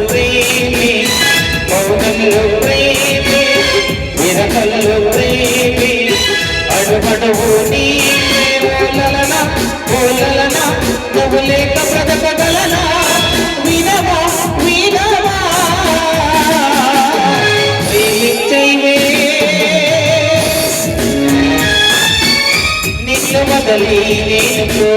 ప్రేమి మౌనంలో ప్రేమి విరహంలో ప్రేమి అడుగడుగు నీ ఓలలన ఓలలన నువ్వు లేక బ్రతకగలనా వినవా వినవా ప్రేమించైవే నిన్ను మొదలి నేను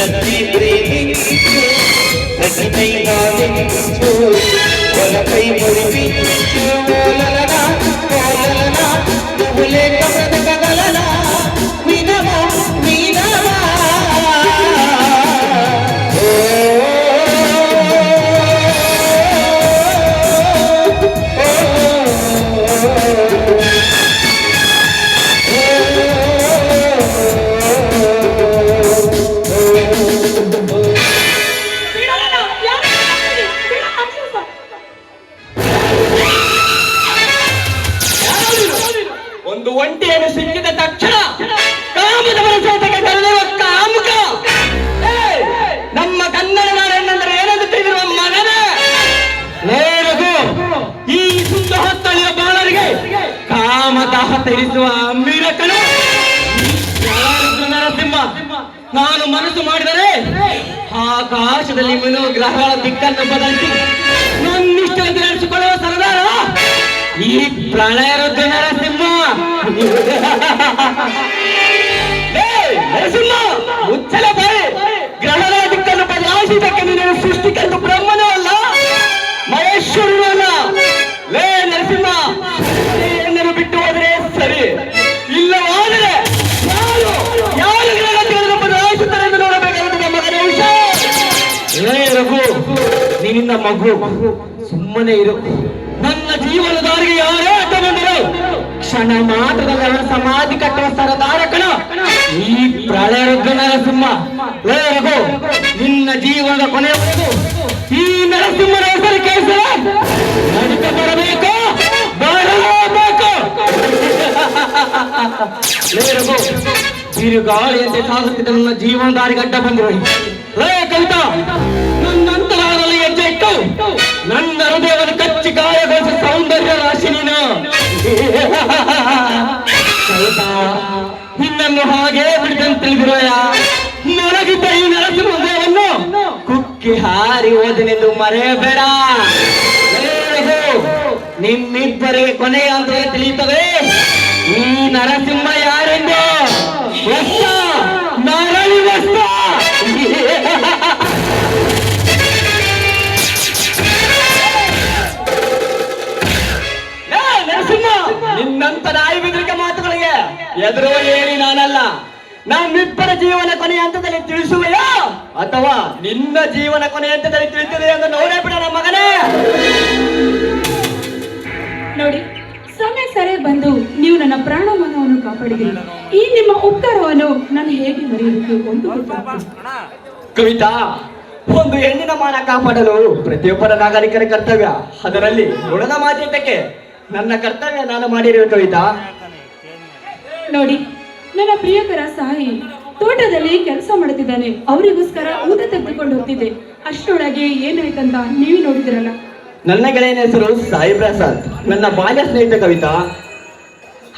ನನ್ನೇ ಪ್ರೇಮಿಸು ನನ್ನೈ ನಾವಿಂಚು ಒಲಕೈ ಮುರಿಪಿಂಚು ಓಲಲನ ಓಲಲನ ನುಗುಲೆ ಕಮದ ಕಗಲನ ವಿನಮ ವಿನಮ ಒಂದು ಒಂಟಿಯನ್ನು ಸಿಕ್ಕಿದ ತಕ್ಷಣ ಕಾಮದ ಮನಸ್ಸೋತಕ್ಕೆ ಕರೆದವ ಕಾಮುಕ. ನಮ್ಮ ಕನ್ನಡ ನಾಡೆಂದರೆ ಏನೆಂದು ತಿಳಿದಿರುವ ಮಗನೇ ನೇರಗೂ ಈ ಸುಂದ ಹೊತ್ತಳಿಯ ಬಾಳರಿಗೆ ಕಾಮದಾಹ ತೀರಿಸುವ ಮೀರಕನು ನರಸಿಂಹ. ನಾನು ಮನಸ್ಸು ಮಾಡಿದರೆ ಆಕಾಶದಲ್ಲಿ ಮನೋಗ್ರಹಗಳ ದಿಕ್ಕನ್ನು ಬದಲಿಸಿ ನನ್ನಿಷ್ಟದಂತೆ ನಡೆಸಿಕೊಳ್ಳುವ ಸರದಾರ ಈ ಪ್ರಳಯ ರುದ್ರ ನರಸಿಂಹ. ನರಸಿಂಹ ಮುಚ್ಚಲ ಬಾಯಿ, ಗ್ರಹಗಳ ದಿಕ್ಕನ್ನು ಬದಲಾಯಿಸಿದ್ದಕ್ಕೆ ನೀನು ಸೃಷ್ಟಿಕರ್ತ ಬ್ರಹ್ಮನೂ ಅಲ್ಲ ಮಹೇಶ್ವರನೂ ಅಲ್ಲ. ಲೇ ನರಸಿಂಹ, ಏನನ್ನು ಬಿಟ್ಟು ಹೋದರೆ ಸರಿ, ಇಲ್ಲವಾದರೆ ಯಾರು ಗ್ರಹಗಳನ್ನು ಬದಲಾಯಿಸುತ್ತಾರೆ ಎಂದು ನೋಡಬೇಕಾದ ನಮ್ಮ ಗಣೇಶ. ಲೇ ರಘು, ನಿನ್ನ ಮಗು ಸುಮ್ಮನೆ ಇರು. ನನ್ನ ಜೀವನದಾರಿಗೆ ಯಾರೇ ಅಡ್ಡ ಬಂದರು ಕ್ಷಣ ಮಾತ್ರದಲ್ಲಿ ಅವರ ಸಮಾಧಿ ಕಟ್ಟುವ ಸರದಾರಕನು ಈ ಪ್ರಳಯ ರುದ್ರ ನರಸಿಂಹ. ಲೇ ರಘು, ನಿನ್ನ ಜೀವನದ ಕೊನೆಯವರೆಗೂ ಈ ನರಸಿಂಹನ ಹೆಸರು ಕೇಳಿಸಲ ನಡಿತ ಬರಬೇಕು, ಬರಲೇಬೇಕು. ಲೇ ರಘು, ಬಿರುಗಾಳಿಯಂತೆ ಸಾಗುತ್ತಿದ್ದ ನನ್ನ ಜೀವನದಾರಿಗೆ ಅಡ್ಡ ಬಂದರು. ಲೇ ಕವಿತಾ, ನನ್ನಂತರಾದಲ್ಲಿ ಹೆಜ್ಜೆ ಇಟ್ಟು ನನ್ನ ಹೃದಯವನ್ನು ಕಚ್ಚಿ ಗಾಯಗೊಳಿಸ ಸೌಂದರ್ಯ ರಾಶಿ ನೀನು. ಕವಿತಾ, ನಿನ್ನನ್ನು ಹಾಗೇ ಬಿಡಿದಂತೆ ತಿಳಿದಿರೋಯ ನನಗಿದ್ದ ಈ ನರಸಿಂಹ ಹೃದಯವನ್ನು ಕುಕ್ಕಿ ಹಾರಿ ಹೋದನೆಂದು ಮರೆಯಬೇಡ. ನಿಮ್ಮಿಬ್ಬರಿಗೆ ಕೊನೆಯ ಹಂತದಲ್ಲಿ ತಿಳಿಯುತ್ತದೆ ಈ ನರಸಿಂಹ ಯಾರೆಂದು. ವಸ್ತ ನರಳಿ ವಸ್ತ. ನರಸಿಂಹ, ನಿನ್ನಂತ ನಾಯಿ ಬೆದರಿಕೆ ಮಾತುಗಳಿಗೆ ಎದುರು ಹೇಳಿ ನಾನಲ್ಲ. ನಮ್ಮಿಬ್ಬರ ಜೀವನ ಕೊನೆಯ ಹಂತದಲ್ಲಿ ತಿಳಿಸುವೆಯೋ ಅಥವಾ ನಿನ್ನ ಜೀವನ ಕೊನೆಯ ಹಂತದಲ್ಲಿ ತಿಳಿಸುವೆ ಎಂದು ನೋಡೇ ಬಿಡೋಣ ಮಗನೇ. ನೋಡಿ, ಸಮಯ ಸರಿ ಬಂದು ನೀವು ನನ್ನ ಪ್ರಾಣಮಾನವನ್ನು ಕಾಪಾಡಿದ್ದೀರಿ. ಈ ನಿಮ್ಮ ಉಪಕಾರವನ್ನು ನಾನು ಹೇಗೆ ಮರೆಯಬೇಕು ಅಂತ ಗೊತ್ತಾಗ್ತದೆ. ಕವಿತಾ, ಒಂದು ಹೆಣ್ಣಿನ ಮಾನ ಕಾಪಾಡಲು ಪ್ರತಿಯೊಬ್ಬರ ನಾಗರಿಕರ ಕರ್ತವ್ಯ. ಅದರಲ್ಲಿ ಗುಣದ ಮಾತಿದ್ದಕ್ಕೆ ನನ್ನ ಕರ್ತವ್ಯ ನಾನು ಮಾಡಿರುವ ಕವಿತಾ. ನೋಡಿ, ನನ್ನ ಪ್ರಿಯಕರ ಸಾಯಿ ತೋಟದಲ್ಲಿ ಕೆಲಸ ಮಾಡುತ್ತಿದ್ದಾನೆ. ಅವರಿಗೋಸ್ಕರ ಊಟ ತೆಗೆದುಕೊಂಡು ಹೋಗ್ತಿದ್ದೆ. ಅಷ್ಟರೊಳಗೆ ಏನಾಯ್ತಂತ ನೀವು ನೋಡಿದ್ರಲ್ಲ. ನನ್ನ ಗೆಳೆಯನ ಹೆಸರು ಸಾಯಿ ಪ್ರಸಾದ್, ನನ್ನ ಬಾಲ್ಯ ಸ್ನೇಹಿತ ಕವಿತಾ.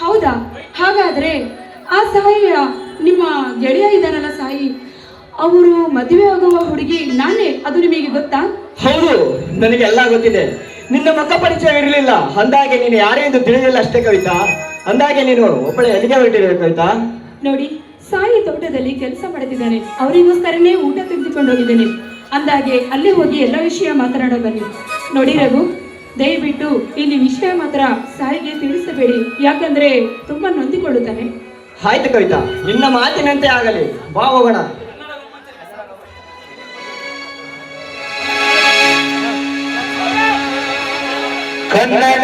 ಹೌದಾ? ಹಾಗಾದ್ರೆ ಆ ಸಾಯಿಯ ನಿಮ್ಮ ಗೆಳೆಯ ಇದ್ದಾನಲ್ಲ ಸಾಯಿ, ಅವರು ಮದುವೆ ಆಗುವ ಹುಡುಗಿ ನಾನೇ, ಅದು ನಿಮಗೆ ಗೊತ್ತಾ? ಹೌದು, ನನಗೆ ಎಲ್ಲ ಗೊತ್ತಿದೆ. ನಿನ್ನ ಮುಖ ಪರಿಚಯ ಇರಲಿಲ್ಲ, ಅಂದಾಗೆ ನೀನು ಯಾರೇ ಎಂದು ತಿಳಿದಿಲ್ಲ ಅಷ್ಟೇ ಕವಿತಾ. ಅಂದಾಗೆ ನೀನು ಒಬ್ಬಳೆ ಎಲ್ಲಿಗೆ ಹೊರಟಿರುವ ಕವಿತಾ? ನೋಡಿ, ಸಾಯಿ ತೋಟದಲ್ಲಿ ಕೆಲಸ ಮಾಡುತ್ತಿದ್ದಾನೆ. ಅವರಿಗೋಸ್ಕರನೇ ಊಟ ತೆಗೆದುಕೊಂಡು ಹೋಗಿದ್ದೇನೆ. ಅಂದಾಗೆ ಅಲ್ಲೇ ಹೋಗಿ ಎಲ್ಲ ವಿಷಯ ಮಾತನಾಡೋ ಬನ್ನಿ. ನೋಡಿ ರಘು, ದಯವಿಟ್ಟು ಇಲ್ಲಿ ವಿಷಯ ಮಾತ್ರ ಸಾಯಿಗೆ ತಿಳಿಸಬೇಡಿ, ಯಾಕಂದ್ರೆ ತುಂಬಾ ನೊಂದಿಕೊಳ್ಳುತ್ತಾನೆ. ಆಯ್ತು ಕವಿತಾ, ನಿನ್ನ ಮಾತಿನಂತೆ ಆಗಲಿ. ಬಾ ಹೋಗೋಣ. ಕನ್ನಡ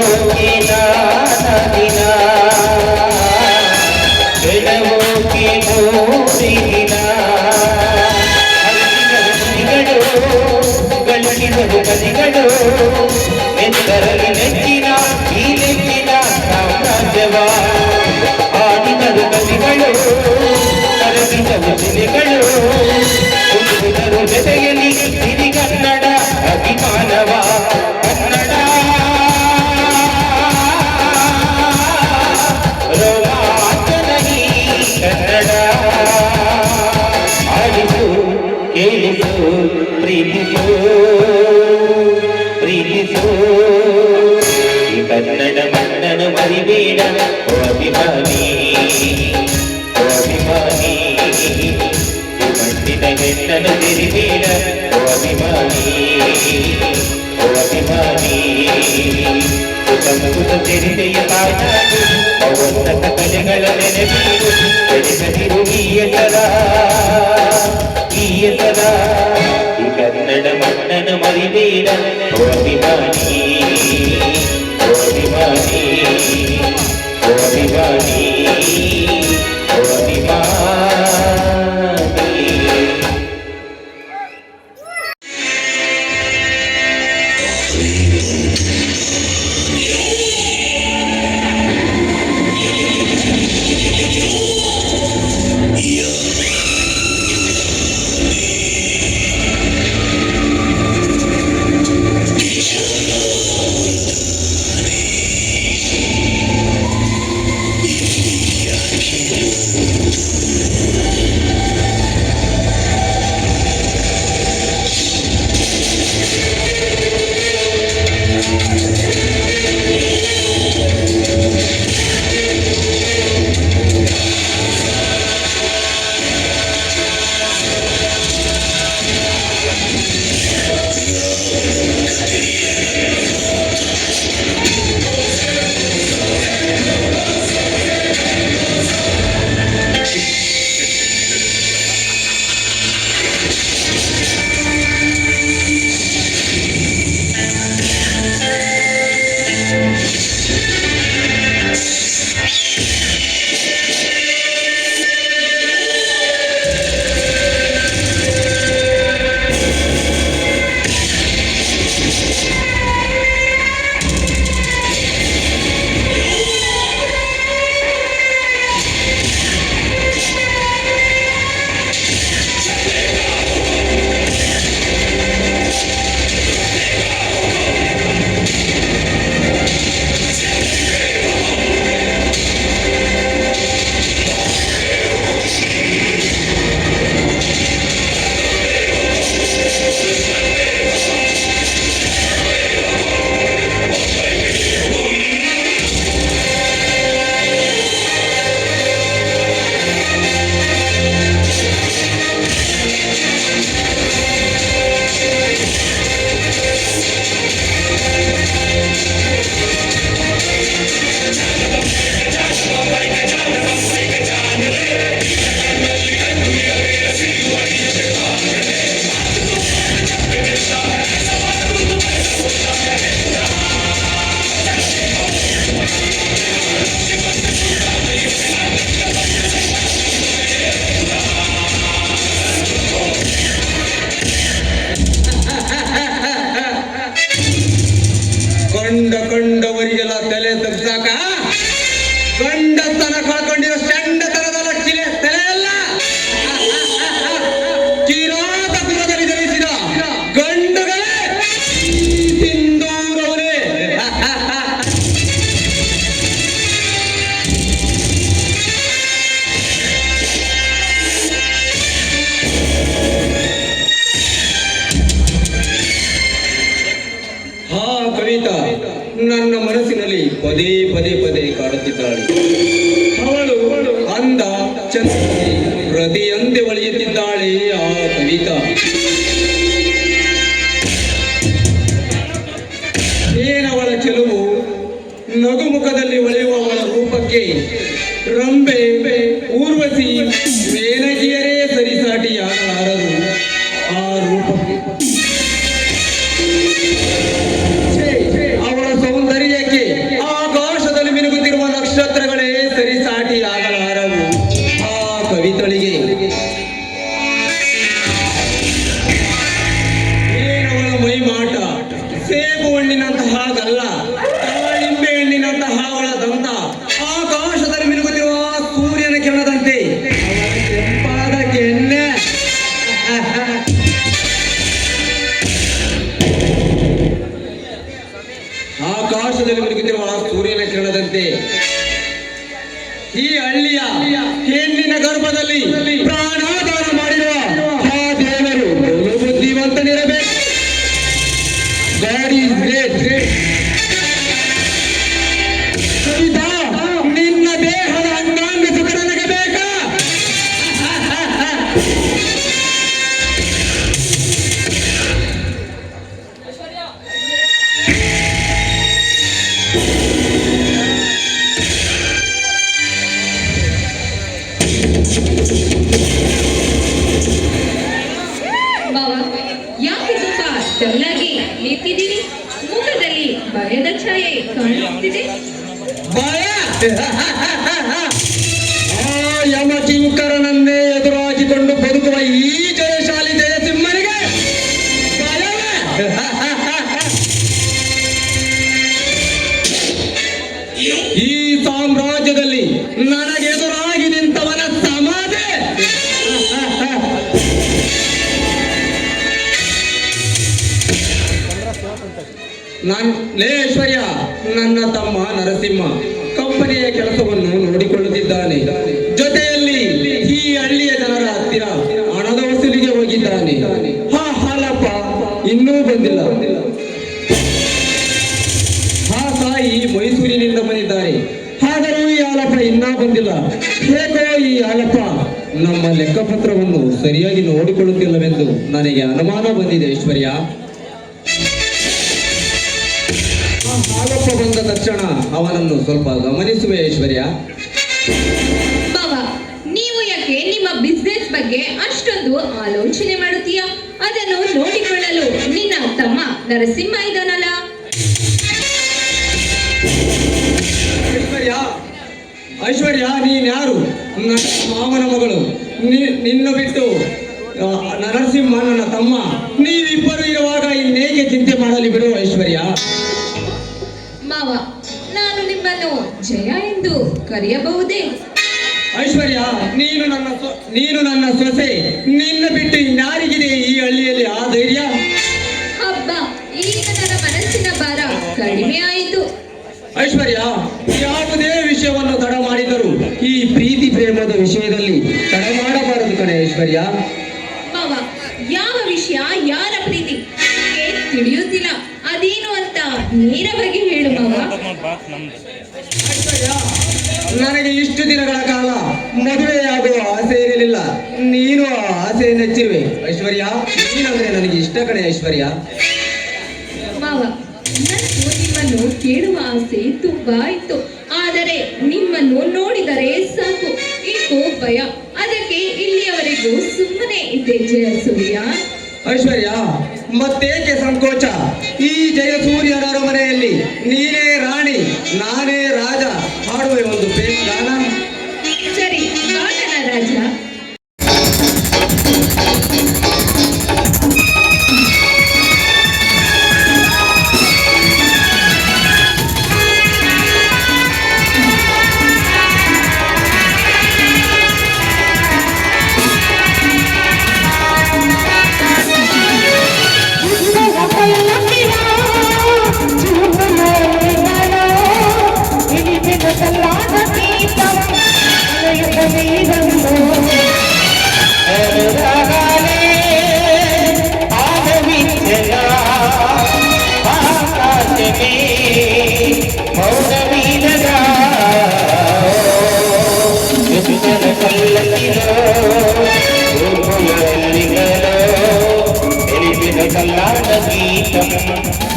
ಗೆಲುವೋಕೆ ನಾನದಿನ ಗೆಲುವೋಕೆ ಮೂರಿದಿನ ಗಳಿಸಿದರು ಕಲಿಗಳು ಎತ್ತರಲ್ಲಿ ನೆಚ್ಚಿನ ಈ ನೆಚ್ಚಿನ ಸಾಮ್ರಾಜ್ಯವ ಆಡಿದರು ಕಲಿಗಳು ಕರಗಿದರು ಶಿಲೆಗಳು ಕುಂದಿದರು ಜೊತೆಯಲ್ಲಿ ಸಿರಿ ಕನ್ನಡ ಅಭಿಮಾನವ ಕನ್ನಡ ರೋಮಾಂಚನ ಈ ಕನ್ನಡ ಆಡಿಸು ಕೇಳಿಸು ಪ್ರೀತಿಸು ಪ್ರೀತಿಸು ಈ ಕನ್ನಡ ಮಣ್ಣನ್ನು ಮರಿಬೇಡ ಓ ಅಭಿಮಾನಿ ಓ ಅಭಿಮಾನಿ ಈ ಮಣ್ಣಿನ ಹೆಣ್ಣನ್ನು ತೆರಿಬೇಡ ಓ ಅಭಿಮಾನಿ ಓ ಅಭಿಮಾನಿ ಸಂಸ್ಕೃತ ಚರಿತೆಯ ತಾಯ್ನಾಡು ಅವನ್ನತ ಕಲೆಗಳ ನೆನಪೀರು ಬೆಳೆಸದಿರು ಈ ಎತ್ತರ ಈ ಎತ್ತರ ಈ ಕನ್ನಡ ಮಣ್ಣನ್ನು ಮರಿಬೇಡ ಓ ಅಭಿಮಾನಿ ಓ ಅಭಿಮಾನಿ ಓ ಅಭಿಮಾನಿ ಓ ಅಭಿಮಾನಿ. ಕಂಡವರಿಗೆಲ್ಲ ತಲೆ ತಗ್ಸಾಕ ಗಂಡತನ ಕಳ್ಕೊಂಡಿರೋ ಚಂಡತನದ ತಲೆ ಅಲ್ಲ ಕಿರಾತಕದಲ್ಲಿ ಧರಿಸಿದ ಗಂಡುಗಳೇ ಸಿಂಧೂರವರೇ. ಹಾ ಕವಿತಾ ನನ್ನ ಮನಸ್ಸಿನಲ್ಲಿ ಪದೇ ಪದೇ ಪದೇ ಕಾಡುತ್ತಿದ್ದಾಳೆ. ಅವಳು ಅಂದ ಚಂದ ಪ್ರತಿಯಂತೆ ಒಳೆಯುತ್ತಿದ್ದಾಳೆ ಆ ಕವಿತಾ. ಏನವಳ ಚೆಲುವು, ನಗುಮುಖದಲ್ಲಿ ಒಳೆಯುವ ಅವಳ ರೂಪಕ್ಕೆ ರಂಬೆ ಊರ್ವಶಿ ಮೇನಕಿಯರೇ ಸರಿಸಾಟಿಯಾಗಲಾರರು ಆ ರೂಪಕ್ಕೆ. ಅವಳ ಸೌಂದರ್ಯಕ್ಕೆ ಸೂರ್ಯನ ಕಿರಣದಂತೆ ಈ ಹಳ್ಳಿಯ ಹೆಣ್ಣಿನ ಗರ್ಭದಲ್ಲಿ ಪ್ರಾಣಾದಾನ ಮಾಡಿರುವ ಆ ದೇವರು ಬಲು ಬುದ್ಧಿವಂತನಿರಬೇಕು. God is great. ಕವಿತಾ, ನಿನ್ನ ದೇಹದ ಅಂಗಾಂಗ ಸುಖ ನನಗೆ ಬೇಕಾ? ಬಾವ, ಯಾಕೆ ಸ್ವಲ್ಪ ಡಲ್ಲಾಗಿ ನಿಂತಿದ್ದೀರಿ? ಮುಖದಲ್ಲಿ ಭಯದ ಛಾಯೆ ಕಾಣಿಸುತ್ತಿದೆ. ಭಯ? ಆ ಯಮಕಿಂಕರನನ್ನೇ ಎದುರಾಗಿಕೊಂಡು ಬದುಕುವ ಈ ಜಯಶಾಲಿ ಜಯಸಿಂಹನಿಗೆ ಭಯವೇ? ಈ ಸಾಮ್ರಾಜ್ಯದಲ್ಲಿ ನನಗೆದುರಾಗಿ ನಿಂತವನ ಸಮಾಧಿ ಐಶ್ವರ್ಯ, ನನ್ನ ತಮ್ಮ ನರಸಿಂಹ ಕಂಪನಿಯ ಕೆಲಸವನ್ನು ನೋಡಿಕೊಳ್ಳುತ್ತಿದ್ದಾನೆ. ಜೊತೆಯಲ್ಲಿ ಈ ಹಳ್ಳಿಯ ಜನರ ಹತ್ತಿರ ಹಣದ ವಸೂಲಿಗೆ ಹೋಗಿದ್ದಾನೆ. ಹಾಲಪ್ಪ ಇನ್ನೂ ಬಂದಿಲ್ಲ. ತಾಯಿ ಮೈಸೂರಿನಿಂದ ಬಂದಿದ್ದಾರೆ, ಆದರೂ ಈ ಹಾಲಪ್ಪ ಇನ್ನೂ ಬಂದಿಲ್ಲ. ಹೇಗೋ ಈ ಹಾಲಪ್ಪ ನಮ್ಮ ಲೆಕ್ಕಪತ್ರವನ್ನು ಸರಿಯಾಗಿ ನೋಡಿಕೊಳ್ಳುತ್ತಿಲ್ಲವೆಂದು ನನಗೆ ಅನುಮಾನ ಬಂದಿದೆ. ಐಶ್ವರ್ಯ, ಹಾಲಪ್ಪ ಬಂದ ತಕ್ಷಣ ಅವನನ್ನು ಸ್ವಲ್ಪ ಗಮನಿಸುವೆ. ಐಶ್ವರ್ಯ, ಬಾವ, ನೀವು ಯಾಕೆ ನಿಮ್ಮ ಬಿಸ್ನೆಸ್ ಬಗ್ಗೆ ಅಷ್ಟೊಂದು ಆಲೋಚನೆ ಮಾಡುತ್ತೀಯಾ? ಅದನ್ನು ನೋಡಿಕೊಳ್ಳಲು ನಿನ್ನ ತಮ್ಮ ನರಸಿಂಹ ಇದ್ದಾನಲ್ಲ. ಐಶ್ವರ್ಯ, ನೀನ್ಯಾರು? ನನ್ನ ಮಾವನ ಮಗಳು. ನಿನ್ನ ಬಿಟ್ಟು ನರಸಿಂಹ ನನ್ನ ತಮ್ಮ. ನೀವಿಬ್ಬರು ಇರುವಾಗ ಇನ್ನೇಕೆ ಚಿಂತೆ ಮಾಡಲಿ ಬಿಡು. ಐಶ್ವರ್ಯ ಮಾವ, ನಾನು ನಿಮ್ಮನ್ನು ಜಯ ಎಂದು ಕರೆಯಬಹುದೇ? ಐಶ್ವರ್ಯ, ನೀನು ನನ್ನ ಸೊಸೆ. ನಿನ್ನ ಬಿಟ್ಟು ಇನ್ಯಾರಿಗಿದೆ ಈ ಹಳ್ಳಿಯಲ್ಲಿ ಆ ಧೈರ್ಯ? ಹಬ್ಬ, ಈಗ ನನ್ನ ಮನಸ್ಸಿನ ಭಾರ ಕಡಿಮೆ ಆಯಿತು. ಐಶ್ವರ್ಯ, ಯಾವುದೇ ವಿಷಯವನ್ನು ತಡ ಮಾಡಿದರೂ ಈ ಪ್ರೀತಿ ಪ್ರೇಮದ ವಿಷಯದಲ್ಲಿ ತಡ ಮಾಡಬಾರದು ಕಣೆ. ಐಶ್ವರ್ಯ ಮಾವ, ಯಾವ ವಿಷಯ, ಯಾರ ಪ್ರೀತಿ ತಿಳಿಯುತ್ತಿಲ್ಲ. ಅದೇನು ಅಂತ ನೇರವಾಗಿ ಹೇಳು ಮಾವ. ಐಶ್ವರ್ಯ, ನನಗೆ ಇಷ್ಟು ದಿನಗಳ ಕಾಲ ಮದುವೆಯಾಗುವ ಆಸೆ ಇರಲಿಲ್ಲ. ನೀನು ಆ ಆಸೆಯನ್ನು ಹೆಚ್ಚಿರುವೆ. ಐಶ್ವರ್ಯ, ನೀನಂದ್ರೆ ನನಗೆ ಇಷ್ಟ ಕಣೆ. ಐಶ್ವರ್ಯ ಮಾವ, ನನಗೂ ನಿಮ್ಮನ್ನು ಕೇಳುವ ಆಸೆ ತುಂಬಾ ಇತ್ತು. ಆದರೆ ನಿಮ್ಮನ್ನು ನೋಡಿದರೆ ಸಾಕು, ಏಕೋ ಭಯ. ಅದಕ್ಕೆ ಇಲ್ಲಿಯವರೆಗೂ ಸುಮ್ಮನೆ ಇದ್ದೆ ಜಯಸೂರ್ಯ. ಐಶ್ವರ್ಯ, ಮತ್ತೇಕೆ ಸಂಕೋಚ? ಈ ಜಯಸೂರ್ಯರ ಮನೆಯಲ್ಲಿ ನೀನೇ ರಾಣಿ, ನಾನೇ ರಾಜ. ಹಾಡುವೆ ಒಂದು ಪ್ರೇಮ ಗಾನ. ಸರಿ, ಬಾಣನ ರಾಜ. గీతం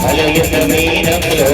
అలయత మీనంలో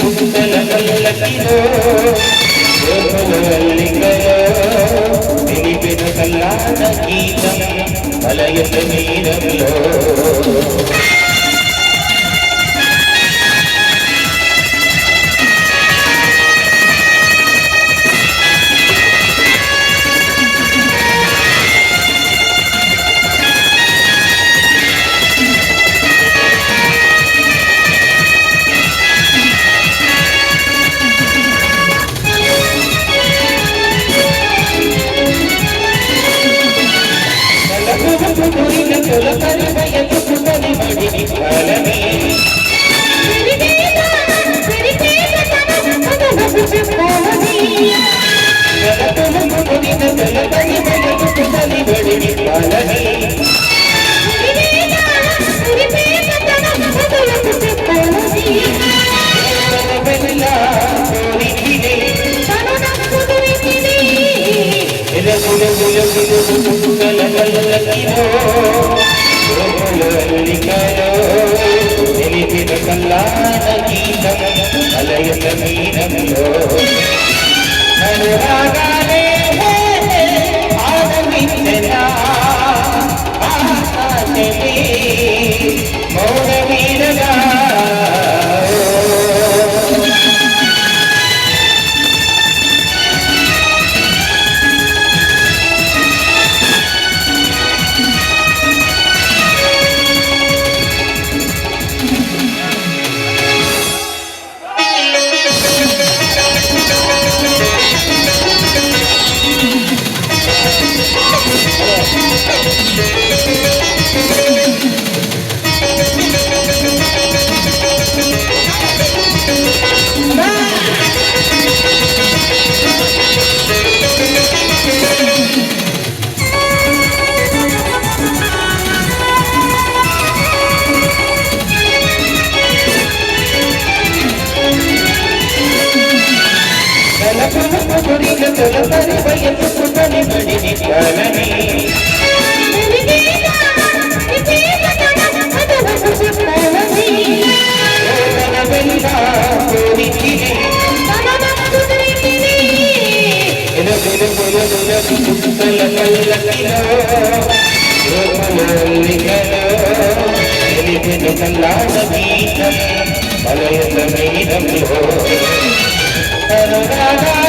ಸುತ್ತಲಲ್ಲಕ್ಕಿರೋ ಗೋಕುಲವಲ್ಲಿಗರೋ ನಿಲಿಪಿನ ಕಲ್ಲಾದ ಗೀತ ಮಲಯದ ನೀರಲ್ಲೋ కల్లాన గీతం అలయత మీనంలో అనురాగాలే ఆనందించనా ఆకాశమే మౌన వీరగా తొలపరి వయసుకుని బడిని కాలని కల్లాడ గీతం మలయత మీరంలో అనురాగా